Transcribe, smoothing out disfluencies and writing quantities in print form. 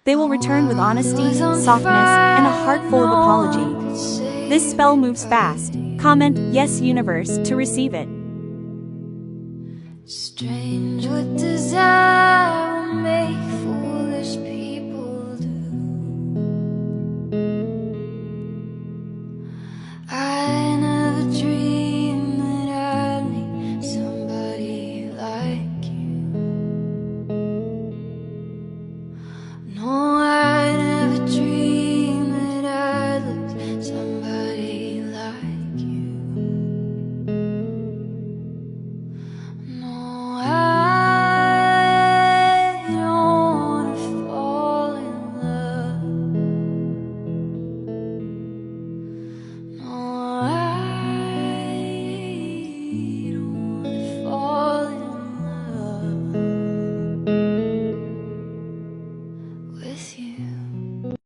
They will return with honesty, softness, and a heart full of apology. This spell moves fast. Comment "Yes, Universe" to receive it. Strange what desire will make foolish people do. I never dreamed that I'd meet somebody like you. No, I never dreamed that I'd lose somebody like you. No, I don't wanna fall in love. No, I don't wanna fall in love with you.